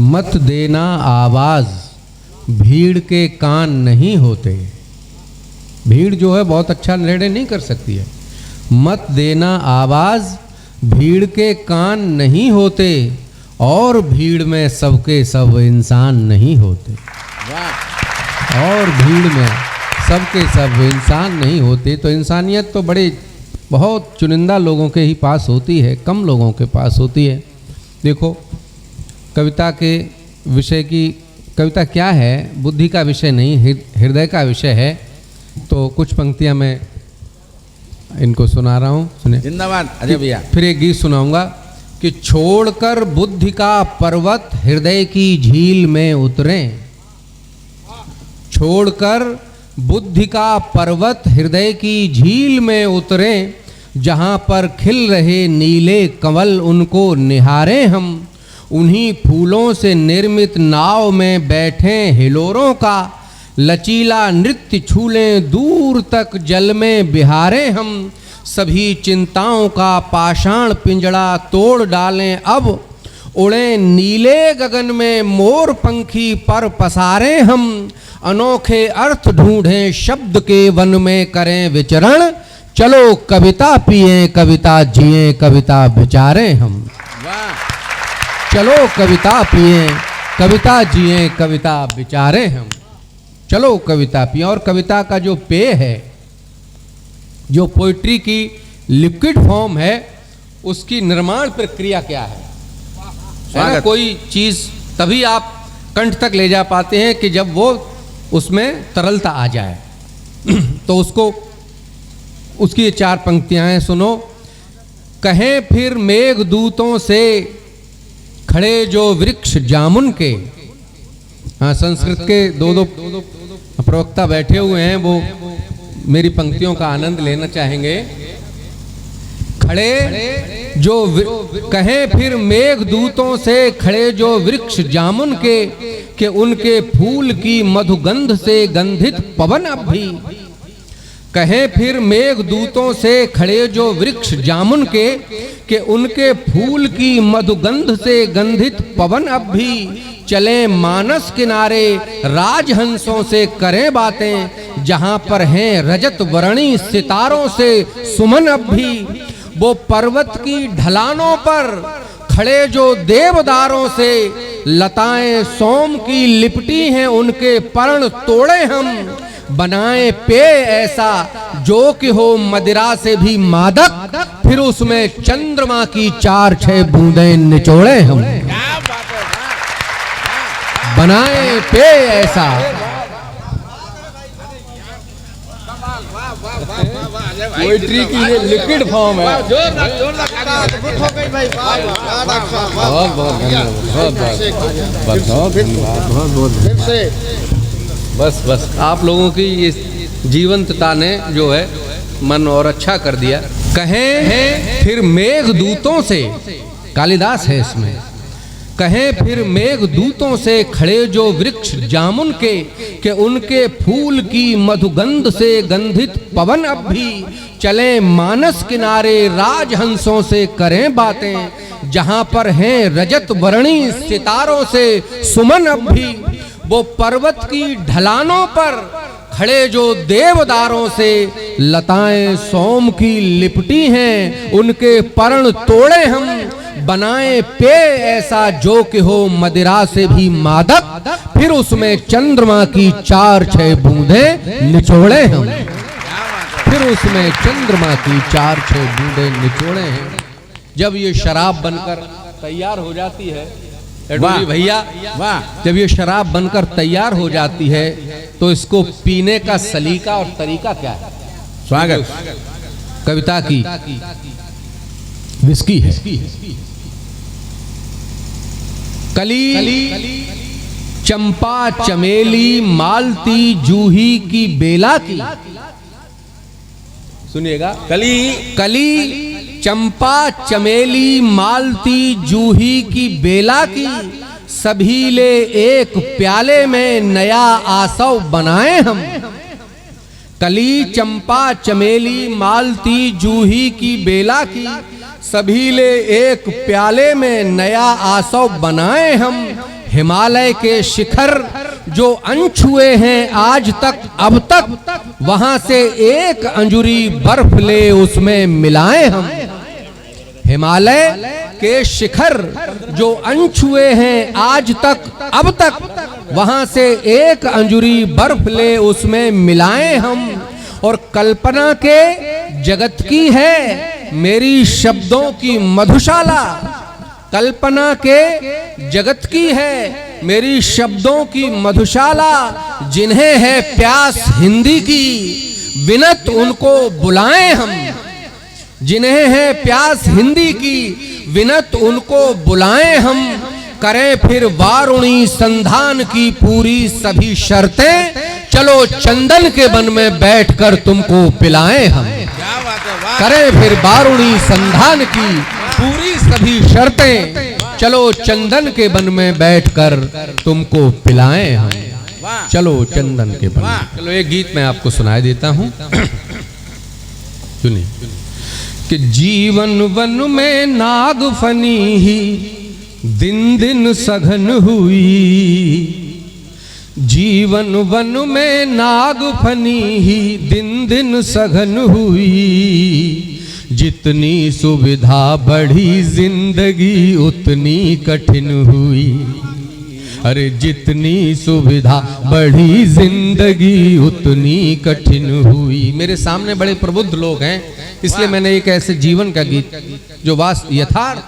मत देना आवाज, भीड़ के कान नहीं होते। भीड़ जो है बहुत अच्छा निर्णय नहीं कर सकती है। मत देना आवाज, भीड़ के कान नहीं होते, और भीड़ में सबके सब इंसान नहीं होते। और भीड़ में सबके सब इंसान नहीं होते। तो इंसानियत तो बड़े बहुत चुनिंदा लोगों के ही पास होती है, कम लोगों के पास होती है। देखो, कविता के विषय की, कविता क्या है, बुद्धि का विषय नहीं, हृदय का विषय है। तो कुछ पंक्तियां मैं इनको सुना रहा हूँ, सुने। जिंदाबाद अजय भैया। फिर एक गीत सुनाऊंगा कि छोड़कर बुद्धि का पर्वत हृदय की झील में उतरें। छोड़कर बुद्धि का पर्वत हृदय की झील में उतरें, जहाँ पर खिल रहे नीले कमल उनको निहारें हम। उन्हीं फूलों से निर्मित नाव में बैठे हिलोरों का लचीला नृत्य छूलें, दूर तक जल में बिहारें हम। सभी चिंताओं का पाषाण पिंजड़ा तोड़ डालें अब, उड़ें नीले गगन में मोर पंखी पर पसारें हम। अनोखे अर्थ ढूंढें शब्द के वन में करें विचरण, चलो कविता पिएं कविता जिएं कविता विचारें हम। चलो कविता पिएं कविता जिएं कविता विचारें हम। चलो कविता पिएं। और कविता का जो पेय है, जो पोइट्री की लिक्विड फॉर्म है, उसकी निर्माण प्रक्रिया क्या है ना? कोई चीज तभी आप कंठ तक ले जा पाते हैं कि जब वो उसमें तरलता आ जाए। तो उसको, उसकी ये 4 पंक्तियां हैं, सुनो। कहें फिर मेघदूतों से खड़े जो वृक्ष जामुन के। हाँ, संस्कृत के दो प्रवक्ता बैठे हुए हैं, वो मेरी पंक्तियों का आनंद लेना चाहेंगे। खड़े जो कहें फिर मेघदूतों से खड़े जो वृक्ष जामुन के उनके फूल की मधुगंध से गंधित पवन अब भी। कहें फिर मेघदूतों से खड़े जो वृक्ष जामुन के उनके फूल की मधुगंध से गंधित पवन अब भी। चले मानस किनारे राजहंसों से करें बातें, जहां पर हैं रजत वर्णी सितारों से सुमन अब भी। वो पर्वत की ढलानों पर खड़े जो देवदारों से लताएं सोम की लिपटी हैं, उनके पर्ण तोड़े हम। बनाए पेय ऐसा जो कि हो मदिरा से भी मादक, फिर उसमें चंद्रमा की 4-6 बूंदें निचोड़े हम। बनाए पेय ऐसा। पोइट्री की ये लिक्विड फॉर्म है। बहुत बहुत धन्यवाद। बस आप लोगों की ये जीवंतता ने जो है मन और अच्छा कर दिया। कहें फिर मेघदूतों से, कालिदास है इसमें। कहें फिर मेघदूतों से खड़े जो वृक्ष जामुन के उनके फूल की मधुगंध से गंधित पवन अब भी। चले मानस किनारे राजहंसों से करें बातें, जहां पर हैं रजत वर्णी सितारों से सुमन अब भी। वो पर्वत की ढलानों पर खड़े जो देवदारों से लताएं सोम की लिपटी हैं, उनके पर्ण तोड़े हम। बनाए पेय ऐसा जो कि हो मदिरा से भी मादक, फिर उसमें चंद्रमा की 4-6 बूंदें निचोड़े हम। फिर उसमें चंद्रमा की 4-6 बूंदें निचोड़े हैं। जब ये शराब बनकर तैयार हो जाती है भैया, वाह, जब ये शराब बनकर तैयार हो जाती है तो इसको पीने का सलीका और तरीका क्या है? स्वागत कविता की विस्की है। कली चंपा चमेली मालती जूही की बेला की। सुनिएगा, कली चंपा चमेली मालती जूही की बेला की, सभी ले एक प्याले में नया आसव बनाए हम। कली चंपा चमेली मालती जूही की बेला की, सभी ले एक प्याले में नया आसव बनाए हम। हिमालय के शिखर जो अनछुए हैं आज तक अब तक, वहां से एक अंजुरी बर्फ ले उसमें मिलाए हम। हिमालय के शिखर जो अनछुए हैं आज तक अब तक, वहां से एक अंजुरी बर्फ ले उसमें मिलाए हम। और कल्पना के जगत की है मेरी शब्दों की मधुशाला, कल्पना के जगत की है मेरी शब्दों की मधुशाला। जिन्हें है प्यास हिंदी की विनत उनको बुलाएं हम, जिन्हें है प्यास हिंदी की विनत उनको बुलाएं हम। करें फिर वारुणी संधान की पूरी सभी शर्तें, चलो चंदन के वन में बैठकर तुमको पिलाएं हम। करें फिर वारुणी संधान की पूरी सभी शर्तें, चलो चंदन के वन में बैठकर तुमको पिलाएं हम। चलो चंदन के वन। चलो एक गीत मैं आपको सुनाई देता हूं, सुनिए। कि जीवन वन में नागफनी ही दिन दिन सघन हुई, जीवन वन में नागफनी ही दिन दिन सघन हुई। जितनी सुविधा बढ़ी जिंदगी उतनी कठिन हुई। अरे जितनी सुविधा बढ़ी जिंदगी उतनी कठिन हुई। मेरे सामने बड़े प्रबुद्ध लोग हैं, इसलिए मैंने एक ऐसे जीवन का गीत जो वास्तव यथार्थ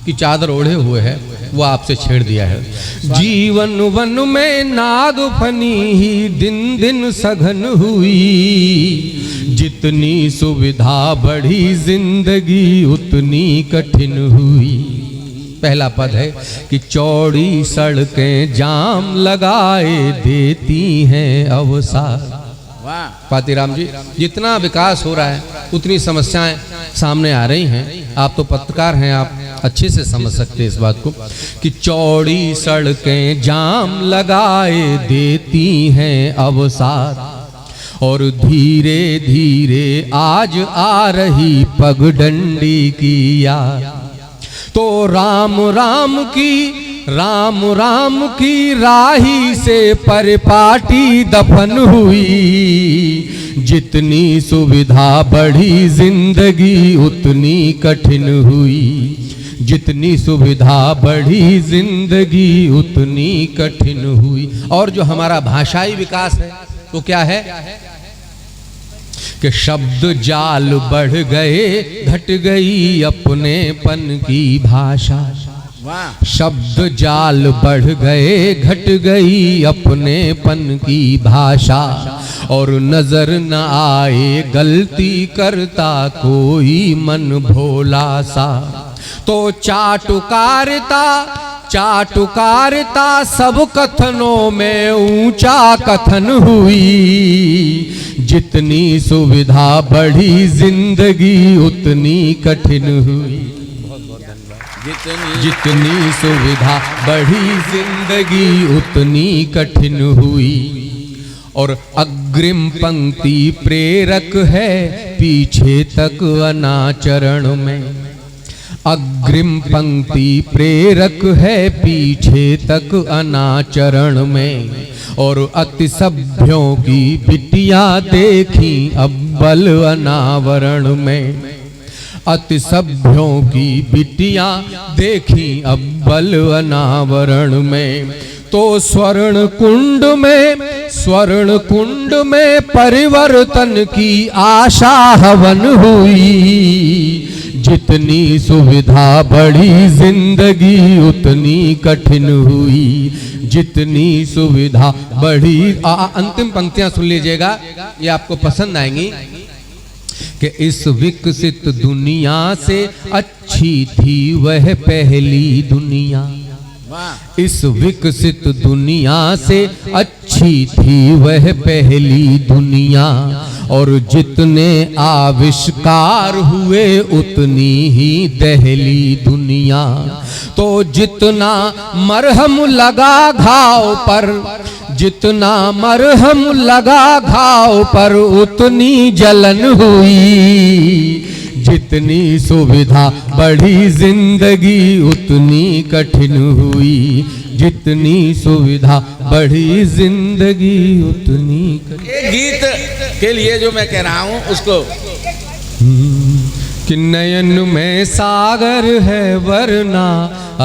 की चादर ओढ़े हुए है वो आपसे छेड़ दिया है। जीवन वन में नागफनी ही दिन दिन सघन हुई। जितनी सुविधा बढ़ी जिंदगी उतनी कठिन हुई। पहला पद है कि चौड़ी सड़कें जाम लगाए देती हैं अवसाद। पातीराम जी, जितना विकास हो रहा है उतनी समस्याएं सामने आ रही हैं। आप तो पत्रकार हैं, आप अच्छे से समझ सकते हैं इस बात को कि चौड़ी सड़कें जाम लगाए देती हैं अवसाद। और धीरे धीरे आज आ रही पगडंडी की याद। तो राम राम की राही से परिपाटी दफन हुई। जितनी सुविधा बढ़ी जिंदगी उतनी कठिन हुई। जितनी सुविधा बढ़ी जिंदगी उतनी कठिन हुई। और जो हमारा भाषाई विकास है वो क्या है कि शब्द जाल बढ़ गए, घट गई अपनेपन की भाषा। शब्द जाल बढ़ गए, घट गई अपनेपन की भाषा। और नजर न आए गलती करता कोई मन भोला सा। तो चाटुकारिता सब कथनों में ऊंचा कथन हुई। जितनी सुविधा बढ़ी जिंदगी उतनी कठिन हुई। जितनी सुविधा बढ़ी जिंदगी उतनी कठिन हुई। और अग्रिम पंक्ति प्रेरक है पीछे तक अनाचरण में। अग्रिम पंक्ति प्रेरक है पीछे तक अनाचरण में। और अति सभ्यों की बिटिया देखी अव्वल अनावरण में। अति सभ्यों की बिटिया देखी अव्वल अनावरण में। तो स्वर्ण कुंड में परिवर्तन की आशा हवन हुई। जितनी सुविधा बढ़ी जिंदगी उतनी कठिन हुई। जितनी सुविधा बढ़ी। अंतिम पंक्तियां सुन लीजिएगा, ये आपको पसंद आएंगी। कि इस विकसित दुनिया से अच्छी थी वह पहली दुनिया। इस विकसित दुनिया से अच्छी थी वह पहली दुनिया। और जितने आविष्कार हुए उतनी ही दहली दुनिया। तो जितना मरहम लगा घाव पर, जितना मरहम लगा घाव पर उतनी जलन हुई। जितनी सुविधा बढ़ी जिंदगी उतनी कठिन हुई। जितनी सुविधा बढ़ी जिंदगी उतनी कठिन। गीत के लिए जो मैं कह रहा हूं उसको, कि नयन में सागर है वरना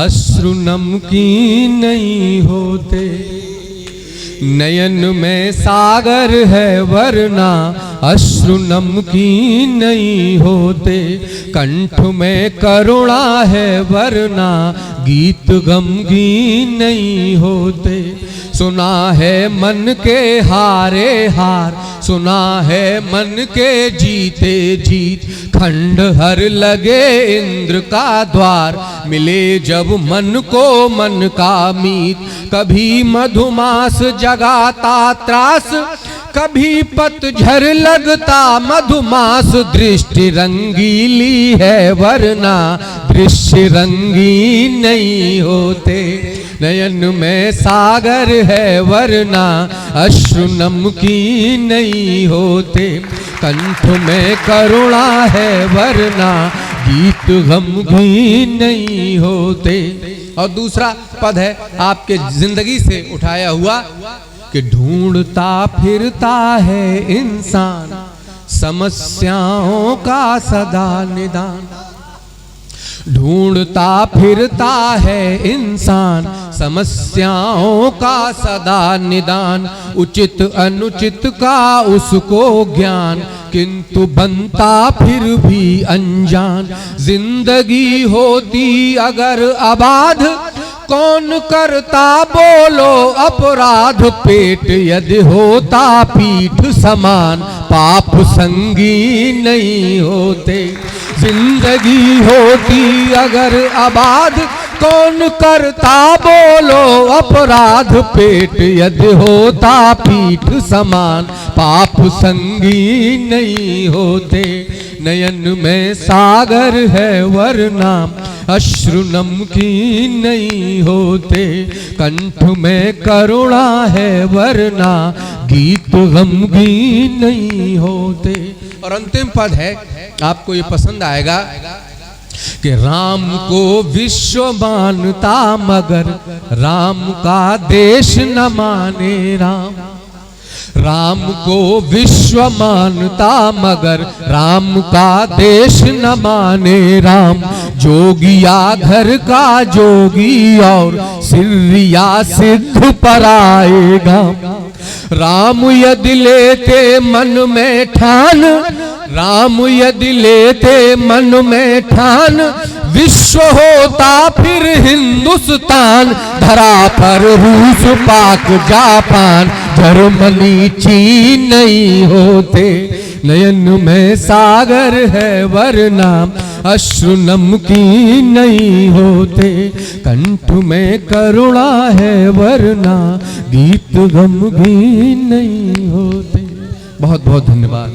अश्रु नमकीन नहीं होते। नयन में सागर है वरना अश्रु नमकीन नहीं होते। कंठ में करुणा है वरना गीत गमगीन नहीं होते। सुना है मन के हारे हार, सुना है मन के जीते जीत। खंडहर लगे इंद्र का द्वार, मिले जब मन को मन का मीत। कभी मधुमास जगाता त्रास, कभी पतझर लगता मधुमास। दृष्टि रंगीली है वरना दृश्य रंगीन नहीं होते। नयन में सागर है वरना अश्रु नमकीन नहीं होते। कंठ में करुणा है वरना गीत गमगीन नहीं होते। और दूसरा पद है आपके जिंदगी से उठाया हुआ कि ढूंढता फिरता है इंसान समस्याओं का सदा निदान। ढूंढता फिरता है इंसान समस्याओं का सदा निदान। उचित अनुचित का उसको ज्ञान, किंतु बनता फिर भी अनजान। जिंदगी होती अगर आबाद, कौन करता बोलो अपराध। पेट यदि होता पीठ समान, पाप संगीन नहीं होते। जिंदगी होती अगर आबाद, कौन करता बोलो अपराध। पेट यदि होता पीठ समान, पाप संगीन नहीं होते। नयन में सागर है वरना अश्रु नमकीन नहीं होते। कंठ में करुणा है वरना गीत गमगीन नहीं होते। और अंतिम पद है, आपको ये पसंद आएगा कि राम को विश्व मानता मगर राम का देश न माने राम। राम को विश्व मानता मगर राम का देश न माने राम। जोगिया घर का जोगी और सिर्रिया सिद्ध पराएगा। राम यदि लेते मन में ठान, राम यदि लेते मन में ठान। विश्व होता फिर हिंदुस्तान, धरा पर रूस पाक जापान जर्मनी चीन नहीं होते। नयन में सागर है वरना अश्रु नमकीन नहीं होते। कंठ में करुणा है वरना गीत गमगीन नहीं होते। बहुत बहुत धन्यवाद।